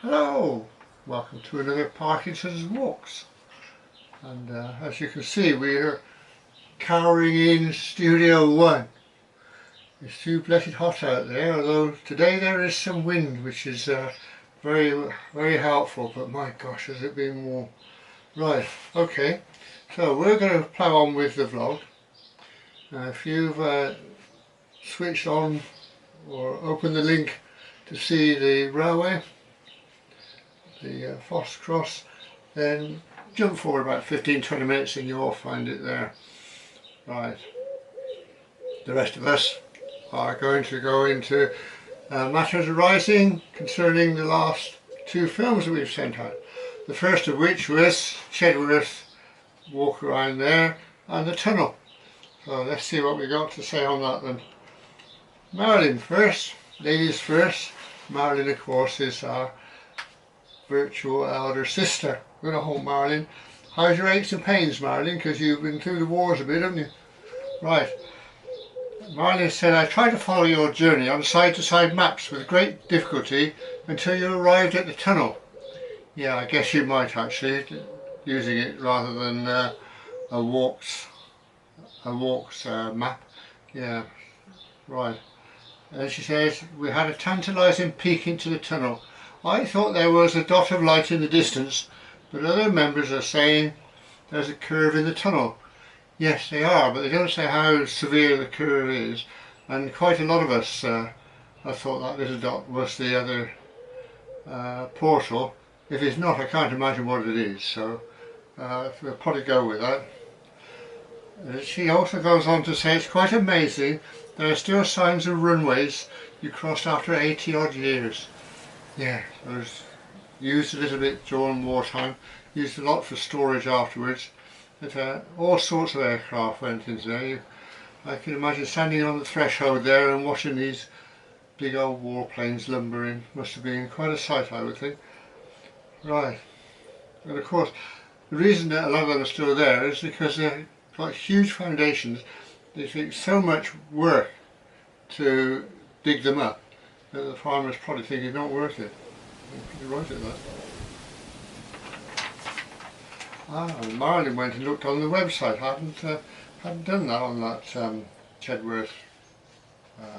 Hello, welcome to another Parkinson's Walks, and as you can see we're cowering in Studio 1. It's too blessed hot out there, although today there is some wind which is very helpful, but my gosh has it been warm. Right, okay, so we're going to plough on with the vlog. If you've switched on or opened the link to see the railway, the Foss Cross, then jump forward about 15-20 minutes and you'll find it there. Right, the rest of us are going to go into matters arising concerning the last two films that we've sent out. The first of which was Chedworth, walk around there, and the tunnel. So let's see what we got to say on that then. Marilyn first, ladies first. Marilyn of course is our virtual elder sister. We're going to hold Marilyn. How's your aches and pains, Marilyn? Because you've been through the wars a bit, haven't you? Right. Marilyn said, I tried to follow your journey on side-to-side maps with great difficulty until you arrived at the tunnel. Yeah, I guess you might actually, using it rather than a walks map. Yeah, right. And she says, we had a tantalising peek into the tunnel. I thought there was a dot of light in the distance, but other members are saying there's a curve in the tunnel. Yes, they are, but they don't say how severe the curve is, and quite a lot of us I thought that little dot was the other portal. If it's not, I can't imagine what it is, so we'll probably go with that. She also goes on to say it's quite amazing there are still signs of runways you crossed after 80 odd years. Yeah, it was used a little bit during wartime, used a lot for storage afterwards. But, all sorts of aircraft went into there. I can imagine standing on the threshold there and watching these big old warplanes lumbering. Must have been quite a sight, I would think. Right, and of course the reason that a lot of them are still there is because they've got huge foundations. They take so much work to dig them up that the farmers probably think it's not worth it. You're right at that. And Marilyn went and looked on the website. Hadn't done that on that Chedworth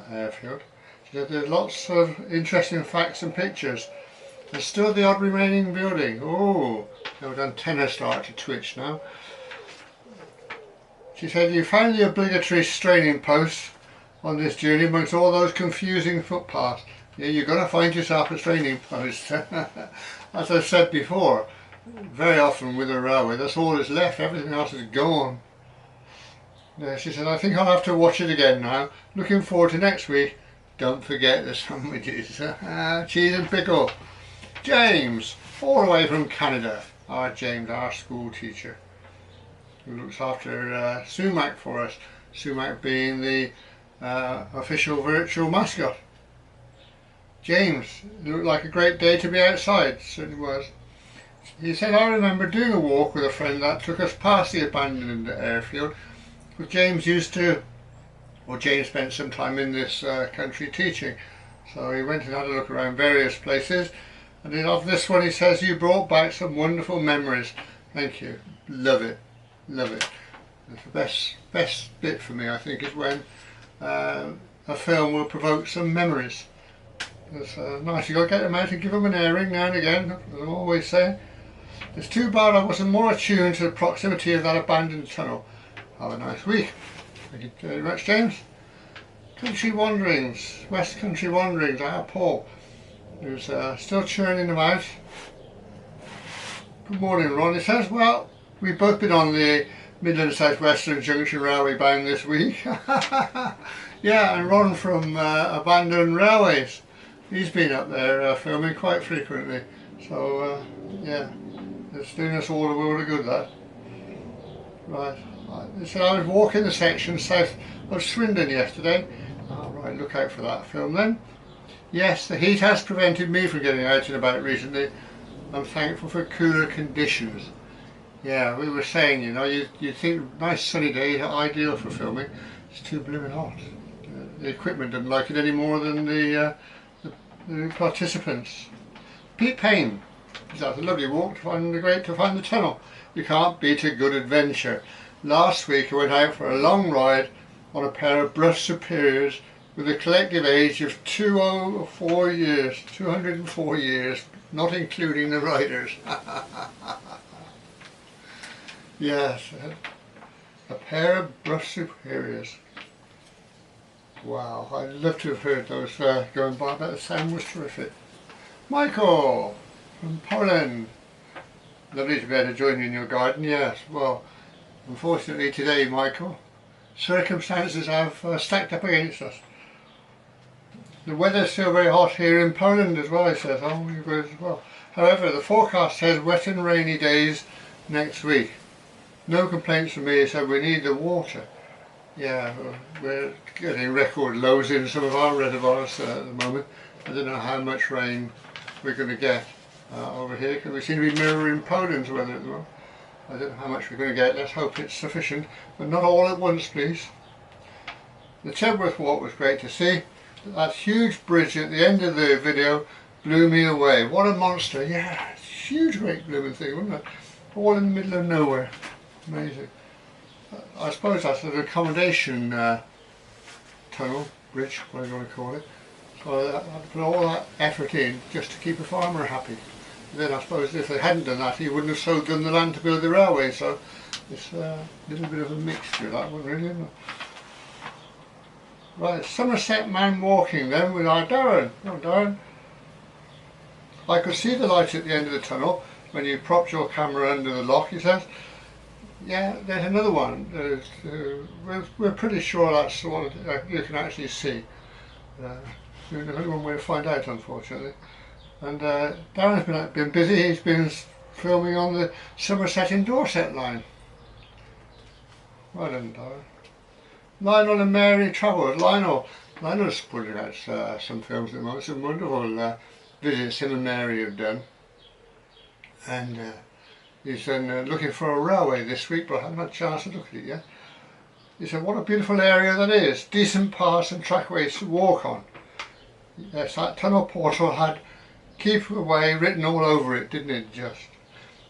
airfield. She said there's lots of interesting facts and pictures. There's still the odd remaining building. Oh, the old antenna start to twitch now. She said you found the obligatory straining post on this journey amongst all those confusing footpaths. Yeah, you're going to find yourself a straining post. As I said before, very often with a railway, that's all that's left, everything else is gone. Yeah, she said, I think I'll have to watch it again now. Looking forward to next week. Don't forget the sandwiches. Cheese and pickle. James, all the way from Canada. Our James, our school teacher, who looks after Sumac for us. Sumac being the official virtual mascot. James, it looked like a great day to be outside. Certainly was. He said, I remember doing a walk with a friend that took us past the abandoned airfield. But James James spent some time in this country teaching. So he went and had a look around various places. And of this one he says, you brought back some wonderful memories. Thank you. Love it. Love it. It's the best bit for me, I think, is when a film will provoke some memories. It's nice. You've got to get them out and give them an airing now and again, as I'm always saying. It's too bad I wasn't more attuned to the proximity of that abandoned tunnel. Have a nice week. Thank you very much, James. Country Wanderings, West Country Wanderings, our Paul, who's still churning them out. Good morning, Ron. It says, well, we've both been on the Midland South Western Junction Railway bound this week. Yeah, and Ron from Abandoned Railways. He's been up there filming quite frequently. So, yeah, it's doing us all a world of good, that. Right. So I was walking the section south of Swindon yesterday. Oh, right, look out for that film then. Yes, the heat has prevented me from getting out and about recently. I'm thankful for cooler conditions. Yeah, we were saying, you know, you think nice sunny day, ideal for filming. It's too blooming hot. The equipment didn't like it any more than the participants. Pete Payne. That's a lovely walk to find the tunnel. You can't beat a good adventure. Last week I went out for a long ride on a pair of brush superiors with a collective age of 204 years, 204 years, not including the riders. Yes, a pair of brush superiors. Wow, I'd love to have heard those going by, but the sound was terrific. Michael from Poland. Lovely to be able to join you in your garden. Yes, well, unfortunately today, Michael, circumstances have stacked up against us. The weather's still very hot here in Poland as well, he says. Oh, you guys as well. However, the forecast says wet and rainy days next week. No complaints from me, he said we need the water. Yeah, we're getting record lows in some of our reservoirs at the moment. I don't know how much rain we're going to get over here, because we seem to be mirroring Poland's weather at the moment. I don't know how much we're going to get. Let's hope it's sufficient, but not all at once, please. The Chedworth walk was great to see. That huge bridge at the end of the video blew me away. What a monster. Yeah, it's a huge great blooming thing, wasn't it? All in the middle of nowhere. Amazing. I suppose that's an accommodation tunnel, bridge, whatever you want to call it. So I had to put all that effort in just to keep a farmer happy. And then I suppose if they hadn't done that, he wouldn't have sold them the land to build the railway. So it's a little bit of a mixture, that one, really, isn't it? Right, Somerset man walking then with our Darren. Oh, Darren. I could see the light at the end of the tunnel when you propped your camera under the lock, he says. Yeah, there's another one. We're pretty sure that's the one you can actually see. There's only one way to find out, unfortunately. And Darren's been busy. He's been filming on the Somerset in Dorset line. Well done, Darren. Lionel and Mary travelled. Lionel's putting out some films at the moment. Some wonderful visits him and Mary have done. And he's looking for a railway this week, but I haven't had a chance to look at it yet. He said, what a beautiful area that is. Decent paths and trackways to walk on. Yes, that tunnel portal had "keep away" written all over it, didn't it, just?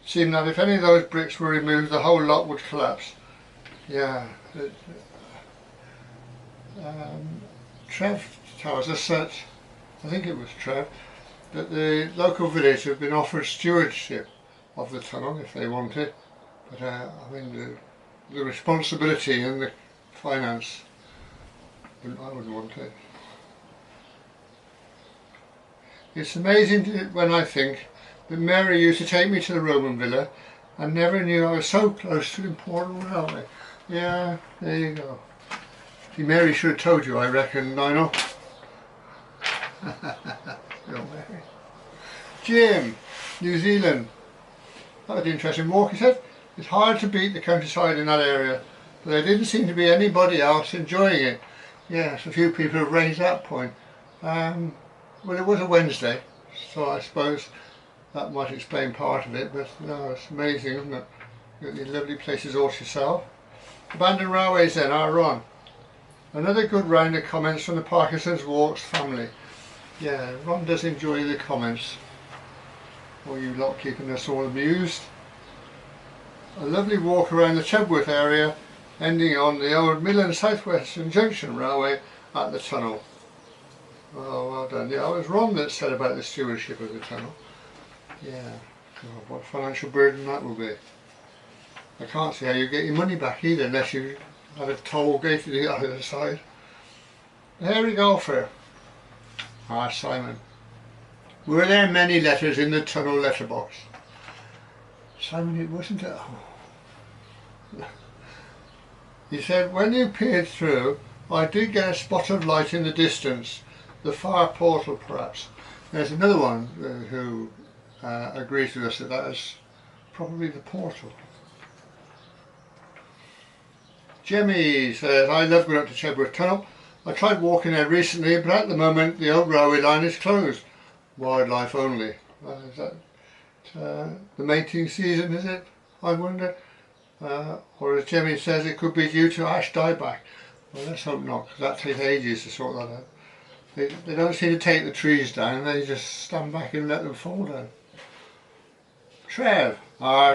Seemed that if any of those bricks were removed, the whole lot would collapse. Yeah. Trev tells us that, I think it was Trev, that the local village have been offered stewardship of the tunnel if they want it, but I mean the responsibility and the finance, I wouldn't want it. It's amazing when I think that Mary used to take me to the Roman villa and never knew I was so close to an important railway. Yeah, there you go. See, Mary should have told you, I reckon, Lionel. Mary. Jim, New Zealand. That was an interesting walk, he said. It's hard to beat the countryside in that area, but there didn't seem to be anybody else enjoying it. Yes, a few people have raised that point. Well, it was a Wednesday, so I suppose that might explain part of it, but no, it's amazing, isn't it? You've got these lovely places all to yourself. Abandoned railways then are on. Another good round of comments from the Parkinsons Walks family. Yeah, Ron does enjoy the comments. All you lot keeping us all amused. A lovely walk around the Chedworth area, ending on the old Midland South Western Junction Railway at the tunnel. Oh, well done. Yeah, it was Ron that said about the stewardship of the tunnel. Yeah, God, what a financial burden that will be. I can't see how you get your money back either unless you had a toll gate to the other side. The hairy golfer. Ah, Simon. Were there many letters in the tunnel letterbox? Simon, it wasn't a... Oh. He said, when you peered through, I did get a spot of light in the distance. The far portal, perhaps. There's another one who agrees with us that that is probably the portal. Jemmy says, I love going up to Chedworth Tunnel. I tried walking there recently, but at the moment the old railway line is closed. Wildlife only. Is that the mating season, is it? I wonder. Or as Jemmy says, it could be due to ash dieback. Well, let's hope not, because that takes ages to sort that out. They don't seem to take the trees down, they just stand back and let them fall down. Trev,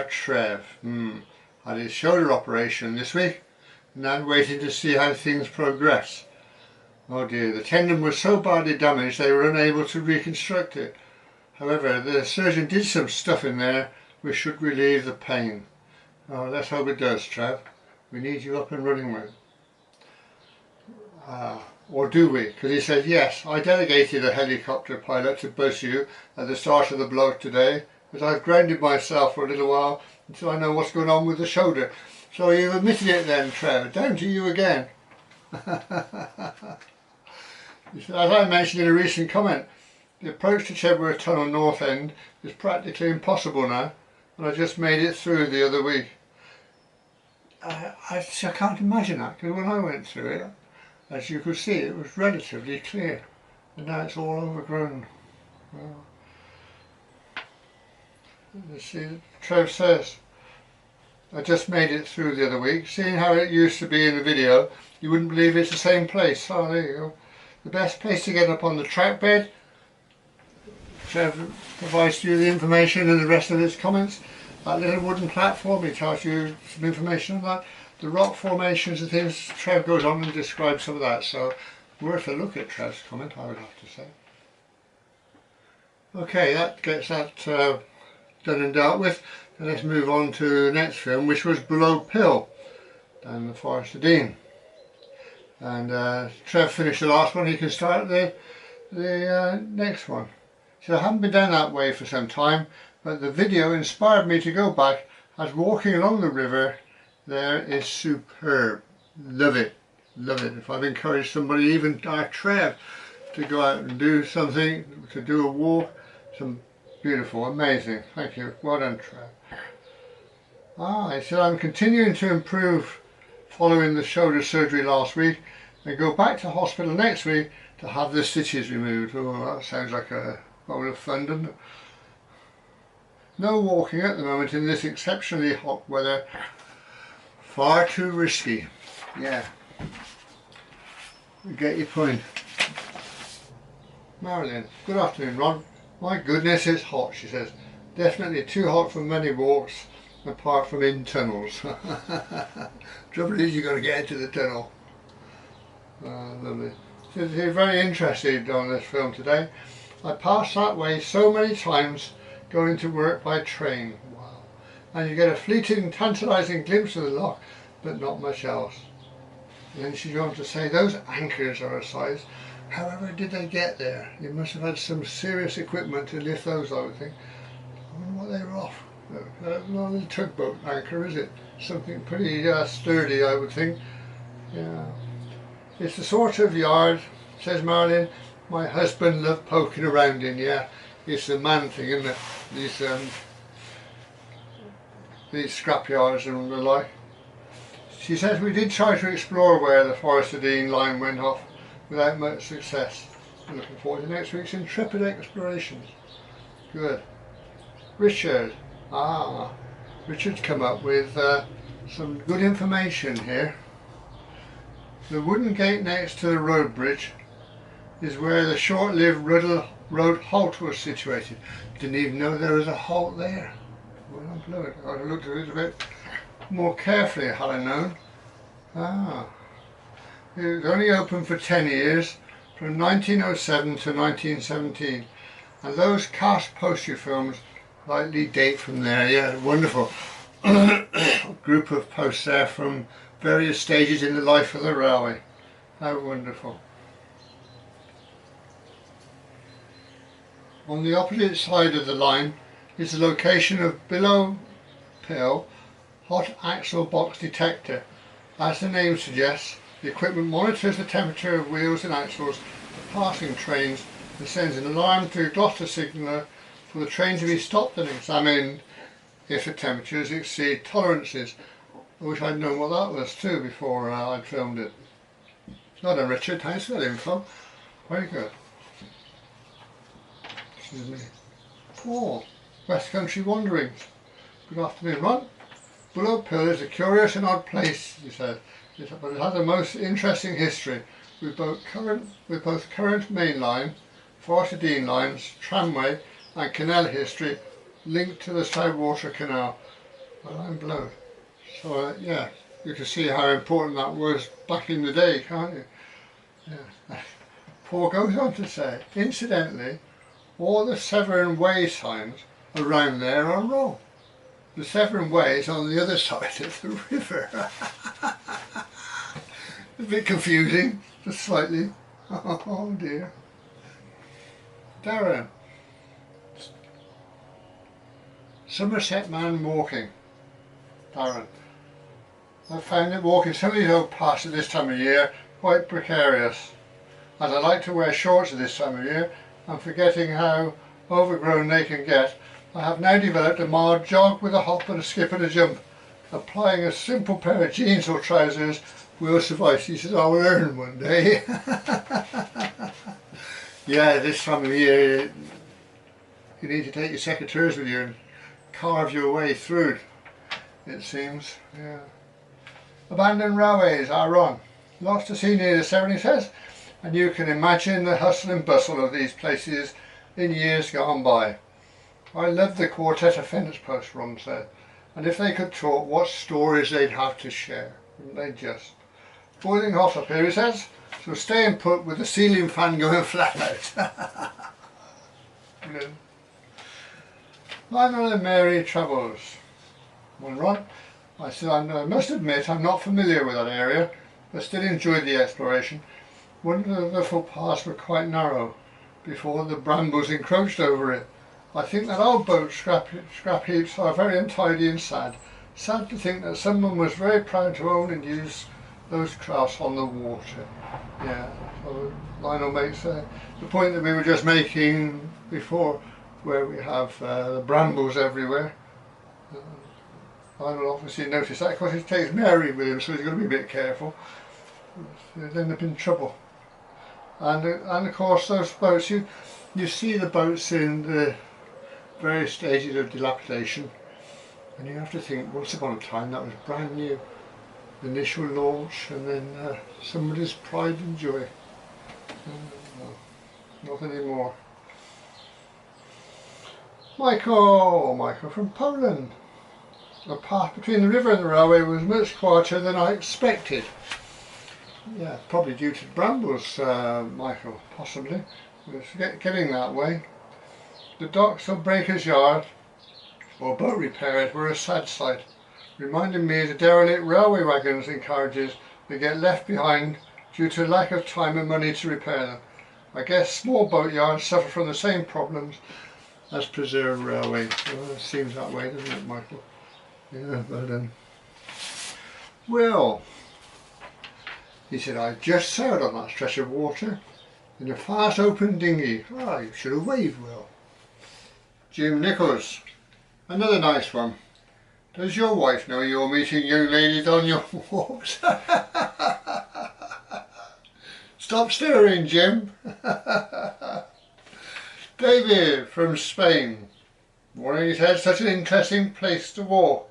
Trev, had his shoulder operation this week, and now waiting to see how things progress. Oh dear, the tendon was so badly damaged they were unable to reconstruct it. However, the surgeon did some stuff in there which should relieve the pain. Oh, let's hope it does, Trev. We need you up and running, mate. Or do we? Because he said, yes, I delegated a helicopter pilot to bus you at the start of the blog today, but I've grounded myself for a little while until I know what's going on with the shoulder. So you've admitted it then, Trev. Down to you again. As I mentioned in a recent comment, the approach to Chedworth Tunnel North End is practically impossible now, and I just made it through the other week. I can't imagine that, because when I went through it, as you could see, it was relatively clear, and now it's all overgrown. Well, let's see, Trev says, I just made it through the other week. Seeing how it used to be in the video, you wouldn't believe it's the same place. Oh, there you go. The best place to get up on the track bed. Trev provides you the information and the rest of his comments. That little wooden platform, he tells you some information on that. The rock formations and things, Trev goes on and describes some of that. So, worth a look at Trev's comment, I would have to say. Okay, that gets that done and dealt with. And let's move on to the next film, which was Bullo Pill, down the Forest of Dean. And Trev finished the last one, he can start the next one. So I haven't been down that way for some time, but the video inspired me to go back, as walking along the river there is superb. Love it, love it. If I've encouraged somebody, even Trev, to go out and do something, to do a walk, some beautiful, amazing. Thank you, well done, Trev. He said, I'm continuing to improve following the shoulder surgery last week and go back to hospital next week to have the stitches removed. Oh, that sounds like a load of fun, doesn't it? No walking at the moment in this exceptionally hot weather. Far too risky. Yeah. I get your point. Marilyn, good afternoon, Ron. My goodness, it's hot, she says. Definitely too hot for many walks, apart from in tunnels. Trouble is, you've got to get into the tunnel. Lovely. She's very interested on this film today. I passed that way so many times going to work by train. Wow. And you get a fleeting, tantalising glimpse of the loch, but not much else. And then she's going to say, those anchors are a size. However did they get there? You must have had some serious equipment to lift those, I would think. I wonder what they were off. Not a tugboat anchor, is it? Something pretty sturdy, I would think. Yeah. It's the sort of yard, says Marilyn, my husband loved poking around in. Yeah, it's the man thing, isn't it? These scrap yards and the like. She says we did try to explore where the Forest of Dean line went off without much success. I'm looking forward to next week's intrepid explorations. Good. Richard. Richard's come up with some good information here. The wooden gate next to the road bridge is where the short-lived road halt was situated. Didn't even know there was a halt there. Well, I'm blowed. I'd have looked at it a bit more carefully had I known. It was only open for 10 years, from 1907 to 1917, and those cast poster films likely date from there. Yeah, wonderful. Group of posts there from various stages in the life of the railway. How wonderful. On the opposite side of the line is the location of Bullo Pill hot axle box detector. As the name suggests, the equipment monitors the temperature of wheels and axles of passing trains and sends an alarm to Gloucester signaller for the train to be stopped and examined if the temperatures exceed tolerances. I wish I'd known what that was too before I'd filmed it. Not a Richard, thanks for that info. Very good. Excuse me. Paul, West Country Wanderings. Good afternoon, Ron. Bullo Pill is a curious and odd place, he said, but it has a most interesting history. with both current main line, Forest Dean lines, tramway and canal history linked to the Cotwolds Canal. Well, I'm blown. So yeah, you can see how important that was back in the day, can't you? Yeah. Paul goes on to say, incidentally, all the Severn Way signs around there are wrong. The Severn Way is on the other side of the river. A bit confusing, just slightly. Oh dear. Darren. Somerset man walking. Darren. I found that walking some of these old paths at this time of year quite precarious. As I like to wear shorts at this time of year, and forgetting how overgrown they can get, I have now developed a mild jog with a hop and a skip and a jump. Applying a simple pair of jeans or trousers will suffice. He says, I'll learn one day. Yeah, this time of year you need to take your secateurs with you and carve your way through, it seems. Yeah. Abandoned railways are on. Lots to see near the Severn, he says, and you can imagine the hustle and bustle of these places in years gone by. I love the quartet of fence posts, Ron said, and if they could talk, what stories they'd have to share, wouldn't they just? Boiling hot up here, he says, so staying put with the ceiling fan going flat out. Yeah. Lionel and Mary Travels. Well, Ron, I said, I must admit I'm not familiar with that area, but still enjoyed the exploration. One of the footpaths were quite narrow before the brambles encroached over it. I think that old boat scrap heaps are very untidy and sad. Sad to think that someone was very proud to own and use those crafts on the water. Yeah, so Lionel makes the point that we were just making before, where we have the brambles everywhere. Lionel obviously noticed that because he takes Mary with him, so he's got to be a bit careful. He'll end up in trouble. And of course those boats, you see the boats in the various stages of dilapidation, and you have to think, once upon a time that was brand new. The initial launch, and then somebody's pride and joy. No, not anymore. Michael from Poland. The path between the river and the railway was much quieter than I expected. Yeah, probably due to brambles, Michael, possibly. It's getting that way. The docks of Breaker's Yard, or boat repairs, were a sad sight, reminding me of the derelict railway wagons and carriages that get left behind due to lack of time and money to repair them. I guess small boat yards suffer from the same problems as preserved railways. Well, it seems that way, doesn't it, Michael? Yeah, but well, he said, I just sailed on that stretch of water in a fast open dinghy. Ah, you should have waved, Will. Jim Nichols, another nice one. Does your wife know you're meeting young ladies on your walks? Stop stirring, Jim. David from Spain. Morning, he said, such an interesting place to walk.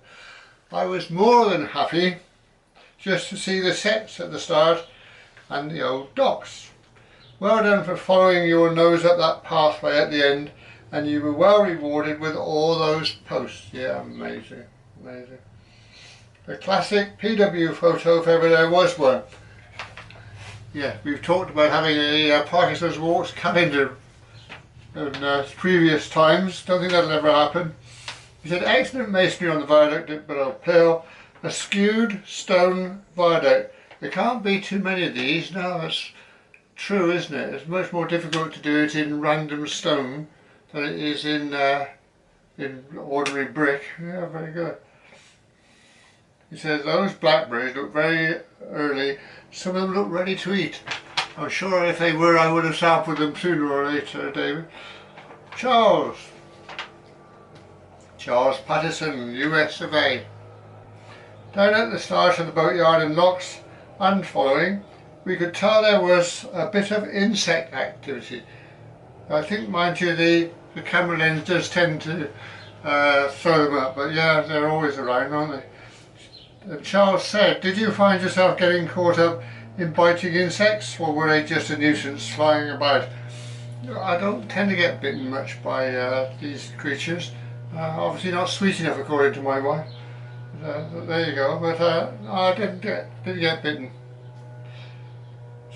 I was more than happy just to see the sets at the start and the old docks. Well done for following your nose up that pathway at the end, and you were well rewarded with all those posts. Yeah, amazing, amazing. A classic PW photo if ever there was one. Yeah, we've talked about having a Parkinson's walks calendar in previous times. Don't think that'll ever happen. He said, excellent masonry on the viaduct at Bullo Pill, a skewed stone viaduct. There can't be too many of these. No, that's true, isn't it? It's much more difficult to do it in random stone than it is in ordinary brick. Yeah, very good. He says, those blackberries look very early. Some of them look ready to eat. I'm sure if they were, I would have sampled them sooner or later, David. Charles Patterson, US of A. Down at the start of the boatyard in Locks and following, we could tell there was a bit of insect activity. I think, mind you, the camera lens does tend to throw them up, but yeah, they're always around, aren't they? And Charles said, did you find yourself getting caught up in biting insects, or were they just a nuisance flying about? I don't tend to get bitten much by these creatures. Obviously not sweet enough according to my wife. There you go, but I didn't get bitten.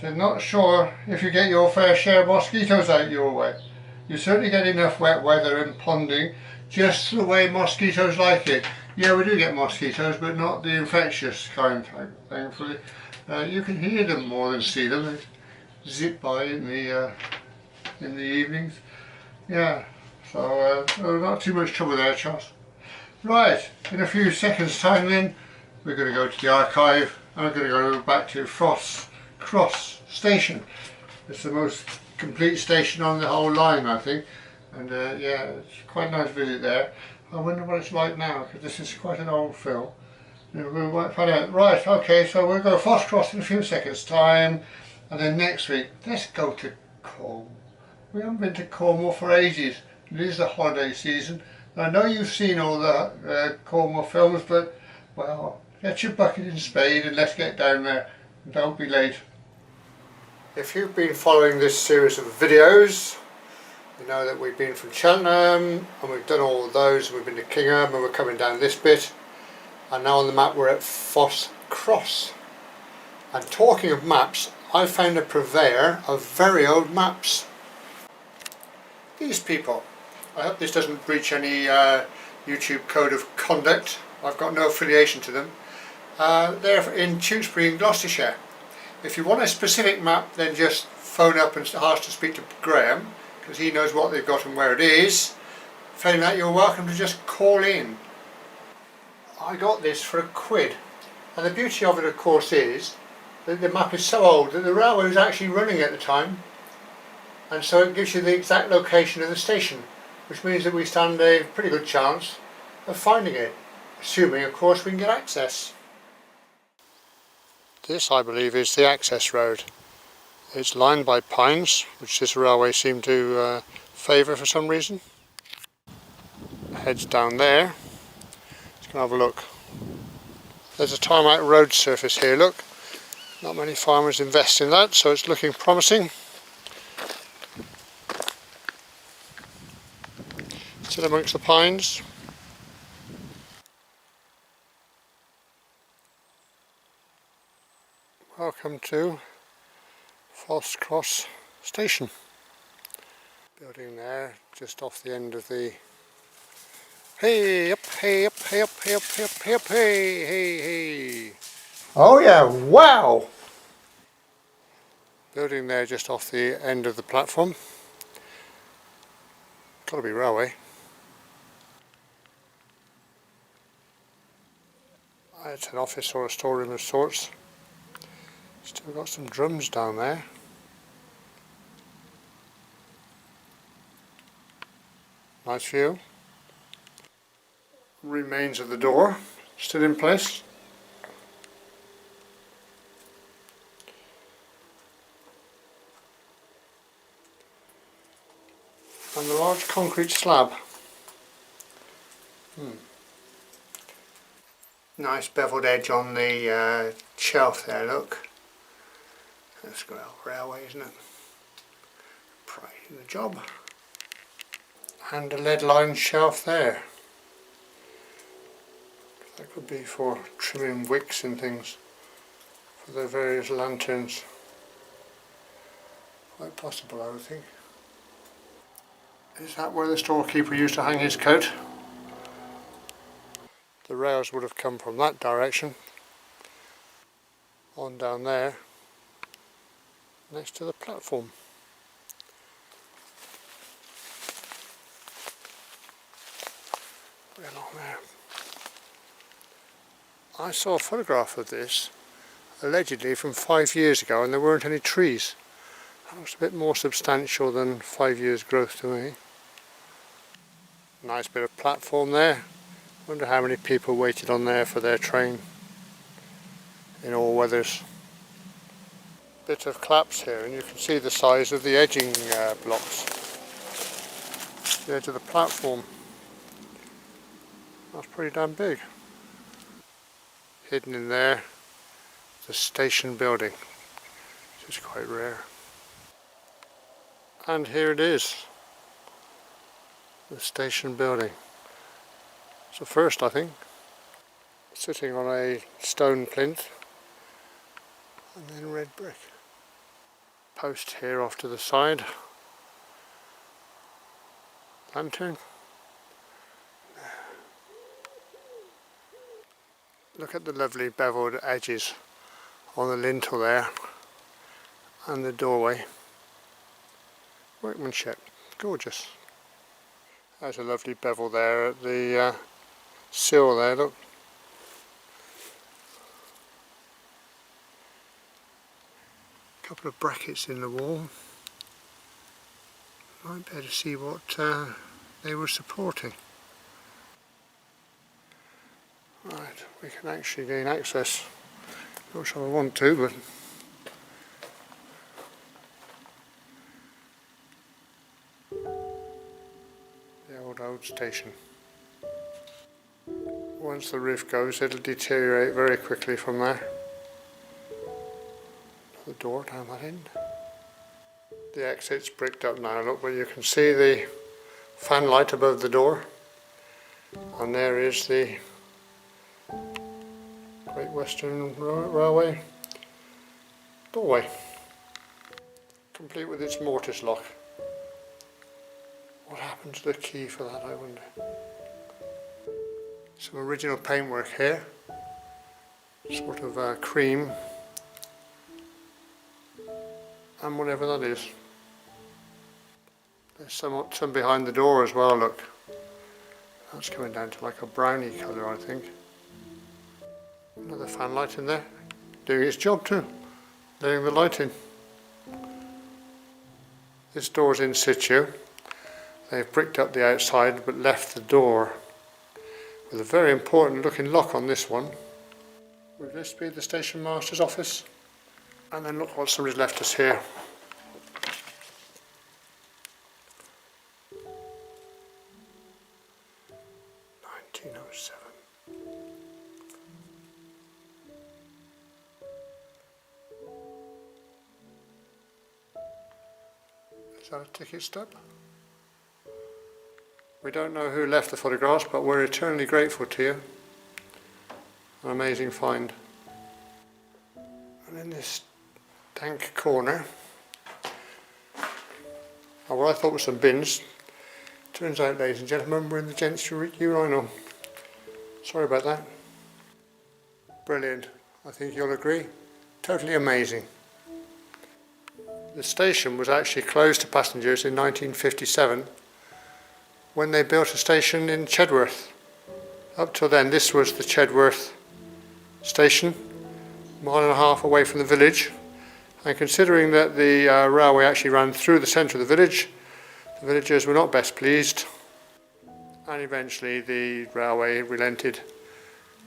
So not sure if you get your fair share of mosquitoes out your way. You certainly get enough wet weather and ponding, just the way mosquitoes like it. Yeah, we do get mosquitoes, but not the infectious kind, thankfully. You can hear them more than see them. They zip by in the evenings. Yeah, so not too much trouble there, Charles. Right, in a few seconds time then, we're going to go to the archive and I'm going to go back to Foss Cross station. It's the most complete station on the whole line, I think, and yeah, it's quite a nice visit there. I wonder what it's like now, because this is quite an old film. We might find out. Right, okay, so we'll go Foss Cross in a few seconds time, and then next week let's go to Cornwall. We haven't been to Cornwall for ages. It is the holiday season. I know you've seen all the Cornwall films, but well, get your bucket and spade and let's get down there. Don't be late. If you've been following this series of videos, you know that we've been from Cheltenham and we've done all of those. We've been to Kingham and we're coming down this bit, and now on the map we're at Foss Cross. And talking of maps, I found a purveyor of very old maps. These people, I hope this doesn't breach any YouTube code of conduct. I've got no affiliation to them. They're in Tewkesbury in Gloucestershire. If you want a specific map, then just phone up and ask to speak to Graham, because he knows what they've got and where it is. Failing that, you're welcome to just call in. I got this for £1, and the beauty of it, of course, is that the map is so old that the railway was actually running at the time, and so it gives you the exact location of the station, which means that we stand a pretty good chance of finding it, assuming, of course, we can get access. This, I believe, is the access road. It's lined by pines, which this railway seemed to favour for some reason. Heads down there. Let's go have a look. There's a tarmac road surface here, look. Not many farmers invest in that, so it's looking promising. Still amongst the pines. Welcome to Foss Cross station. Building there, just off the end of the... Hey up, hey up, hey up, hey up, hey up, hey up, hey, hey, hey. Oh yeah, wow! Building there just off the end of the platform. Gotta be railway. It's an office or a storeroom of sorts. Still got some drums down there. Nice view. Remains of the door still in place. And the large concrete slab. Nice beveled edge on the shelf there, look. That's got a railway, isn't it? Pride in the job. And a lead lined shelf there. That could be for trimming wicks and things for the various lanterns. Quite possible, I would think. Is that where the storekeeper used to hang his coat? The rails would have come from that direction, on down there, next to the platform. Way along there. I saw a photograph of this, allegedly from 5 years ago, and there weren't any trees. That looks a bit more substantial than 5 years growth to me. Nice bit of platform there. Wonder how many people waited on there for their train in all weathers. Bit of claps here, and you can see the size of the edging blocks. The edge of the platform. That's pretty damn big. Hidden in there, the station building. which is quite rare. And here it is, the station building. It's the first, I think, sitting on a stone plinth and then red brick. Post here off to the side, lantern. Look at the lovely beveled edges on the lintel there and the doorway. Workmanship, gorgeous. There's a lovely bevel there at the sill there, look. A couple of brackets in the wall. Might be able to see what they were supporting. Right, we can actually gain access. Not sure I want to, but the old station. Once the roof goes, it'll deteriorate very quickly from there. The door down that end. The exit's bricked up now, look, but you can see the fan light above the door, and there is the Great Western Railway doorway, complete with its mortise lock. What happened to the key for that, I wonder? Some original paintwork here, sort of cream, and whatever that is. There's some behind the door as well, look. That's coming down to like a browny colour, I think. Another fan light in there, doing its job too, letting the light in. This door's in situ. They've bricked up the outside but left the door with a very important looking lock on this one. Would this be the station master's office? And then look what somebody's left us here. Is that a ticket stub? We don't know who left the photographs, but we're eternally grateful to you. An amazing find. And in this dank corner, what I thought was some bins, turns out, ladies and gentlemen, we're in the gents urinal. Sorry about that. Brilliant. I think you'll agree. Totally amazing. The station was actually closed to passengers in 1957 when they built a station in Chedworth. Up till then, this was the Chedworth station, a mile and a half away from the village. And considering that the railway actually ran through the centre of the villagers were not best pleased. And eventually the railway relented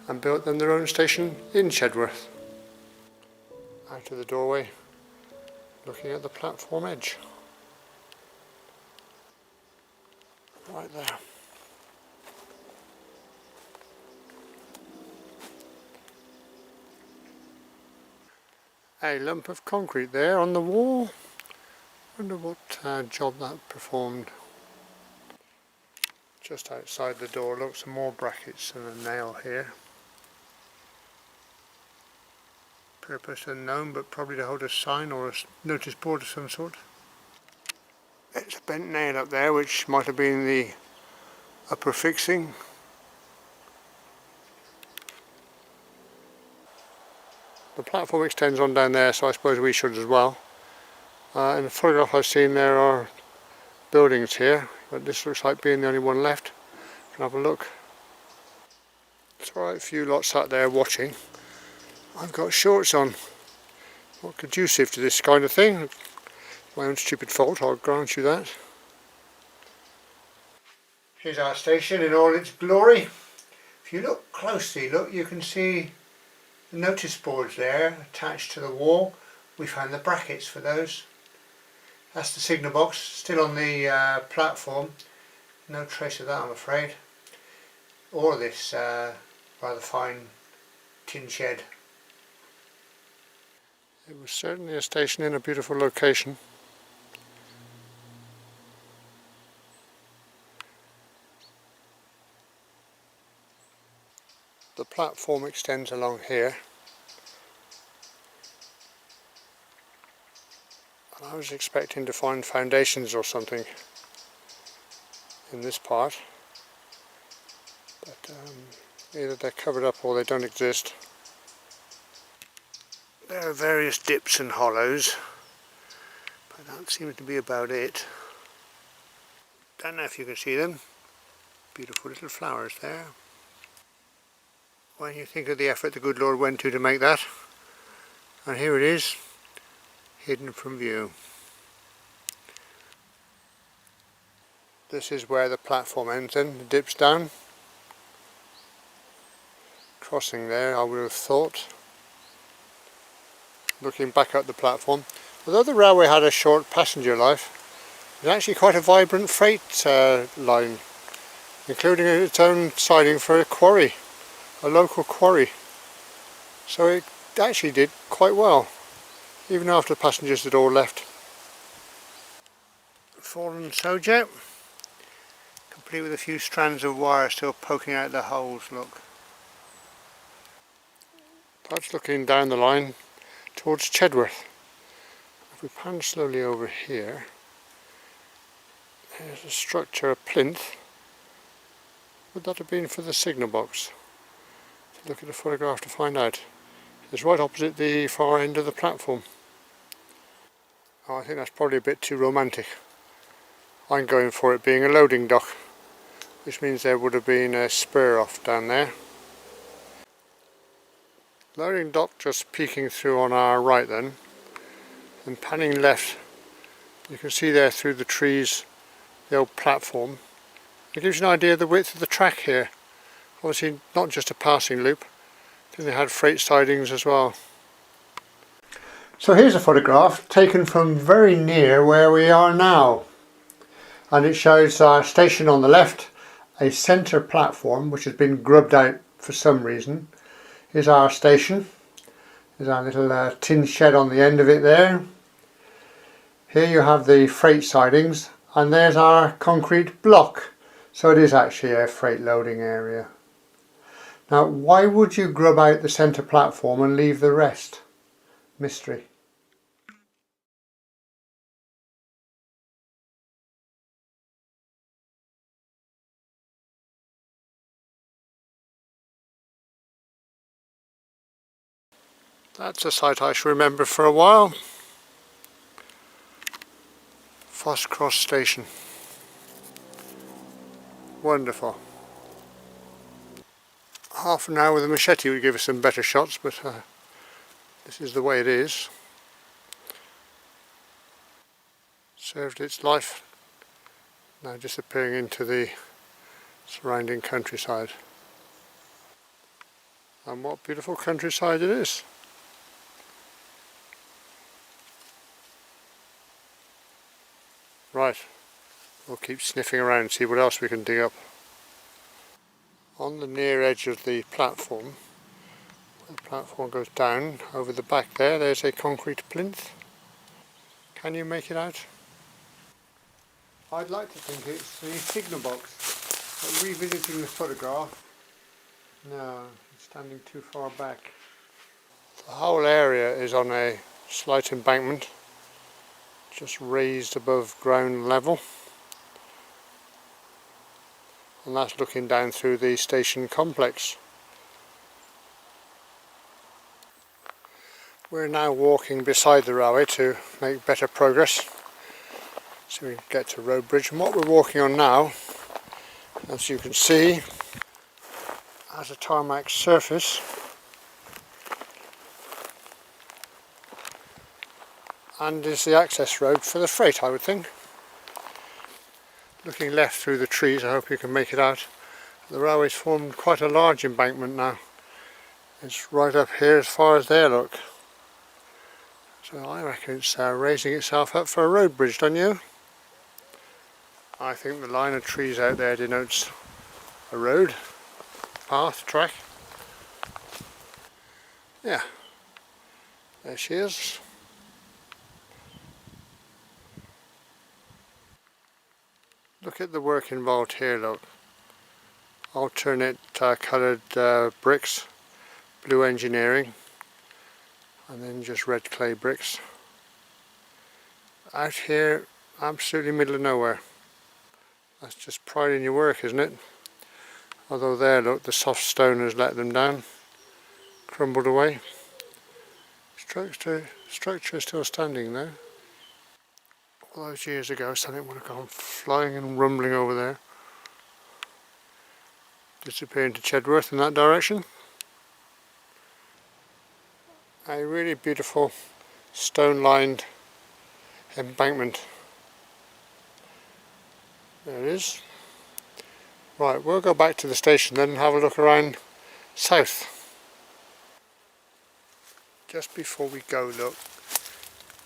and built them their own station in Chedworth. Out of the doorway, looking at the platform edge. Right there. A lump of concrete there on the wall. Wonder what job that performed. Just outside the door, look, some more brackets and a nail here. Purpose unknown, but probably to hold a sign or a notice board of some sort. It's a bent nail up there, which might have been the upper fixing. The platform extends on down there, so I suppose we should as well. In the photograph I've seen, there are buildings here, but this looks like being the only one left. Can have a look. It's alright, a few lots sat there watching. I've got shorts on. Not conducive to this kind of thing. My own stupid fault, I'll grant you that. Here's our station in all its glory. If you look closely, look, you can see the notice boards there attached to the wall. We found the brackets for those. That's the signal box, still on the platform. No trace of that, I'm afraid. Or this rather fine tin shed. It was certainly a station in a beautiful location. The platform extends along here, and I was expecting to find foundations or something in this part, but either they're covered up or they don't exist. There are various dips and hollows, but that seems to be about it. Don't know if you can see them. Beautiful little flowers there. When you think of the effort the good Lord went to make that, and here it is, hidden from view. This is where the platform ends then, it dips down. Crossing there, I would have thought, looking back at the platform. Although the railway had a short passenger life, it's actually quite a vibrant freight line, including its own siding for a quarry, a local quarry. So it actually did quite well, even after the passengers had all left. Fallen soja, complete with a few strands of wire still poking out the holes, look. That's looking down the line towards Chedworth. If we pan slowly over here, there's a structure, a plinth. Would that have been for the signal box? Look at the photograph to find out. It's right opposite the far end of the platform. Oh, I think that's probably a bit too romantic. I'm going for it being a loading dock, which means there would have been a spur off down there. Loading dock just peeking through on our right then, and panning left, you can see there through the trees the old platform. It gives you an idea of the width of the track here. Obviously not just a passing loop, I think they had freight sidings as well. So here's a photograph taken from very near where we are now, and it shows our station on the left, a centre platform which has been grubbed out for some reason. Here's our station, there's our little tin shed on the end of it there. Here you have the freight sidings, and there's our concrete block, so it is actually a freight loading area. Now, why would you grub out the centre platform and leave the rest? Mystery. That's a site I shall remember for a while. Foss Cross station. Wonderful. Half an hour with a machete would give us some better shots, but this is the way it is. Served its life, now disappearing into the surrounding countryside. And what beautiful countryside it is. Right, we'll keep sniffing around and see what else we can dig up. On the near edge of the platform, where the platform goes down, over the back there's a concrete plinth. Can you make it out? I'd like to think it's the signal box, but revisiting the photograph, no, it's standing too far back. The whole area is on a slight embankment, just raised above ground level, and that's looking down through the station complex. We're now walking beside the railway to make better progress so we can get to Road Bridge, and what we're walking on now, as you can see, has a tarmac surface and is the access road for the freight, I would think. Looking left through the trees, I hope you can make it out. The railway's formed quite a large embankment now. It's right up here as far as there, look. So I reckon it's raising itself up for a road bridge, don't you? I think the line of trees out there denotes a road, path, track. Yeah, There she is. Look at the work involved here, look. Alternate coloured bricks, blue engineering, and then just red clay bricks. Out here, absolutely middle of nowhere. That's just pride in your work, isn't it? Although there, look, the soft stone has let them down, crumbled away. Structure is still standing though. All those years ago, something would have gone flying and rumbling over there. Disappearing to Chedworth in that direction. A really beautiful stone-lined embankment. There it is. Right, we'll go back to the station then and have a look around south. Just before we go, look,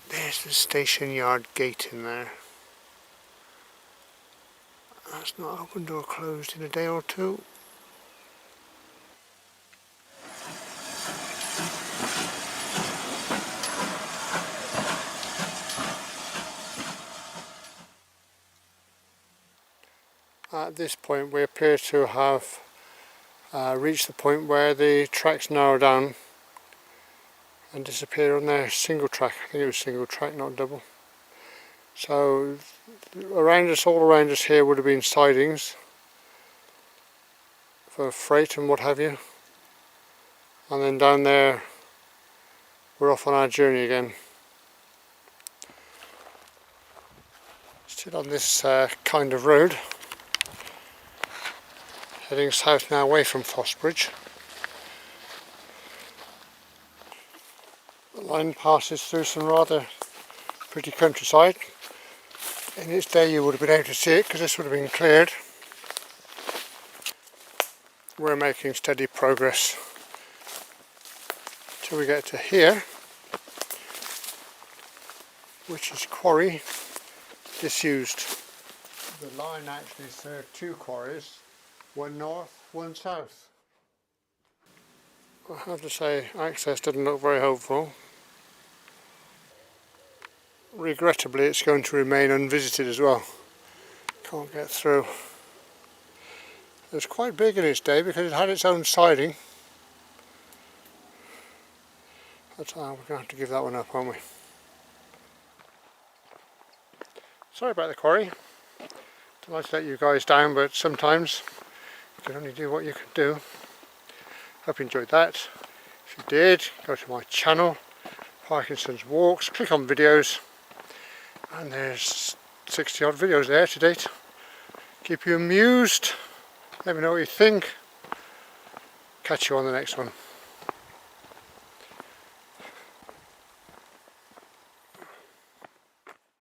there's the station yard gate in there. That's not opened or closed in a day or two. At this point we appear to have reached the point where the tracks narrow down and disappear on their single track. I think it was single track, not double. So around us, all around us here would have been sidings for freight and what have you. And then down there we're off on our journey again. Still on this kind of road. Heading south now away from Foss Bridge. The line passes through some rather pretty countryside. In its day you would have been able to see it because this would have been cleared. We're making steady progress till we get to here, which is quarry disused. The line actually served two quarries, one north, one south. I have to say, access didn't look very hopeful. Regrettably, it's going to remain unvisited as well. Can't get through. It was quite big in its day because it had its own siding. But we're going to have to give that one up, aren't we? Sorry about the quarry. Don't like to let you guys down, but sometimes you can only do what you can do. Hope you enjoyed that. If you did, go to my channel, Parkinson's Walks, click on videos, and there's 60 odd videos there to date. Keep you amused, let me know what you think. Catch you on the next one.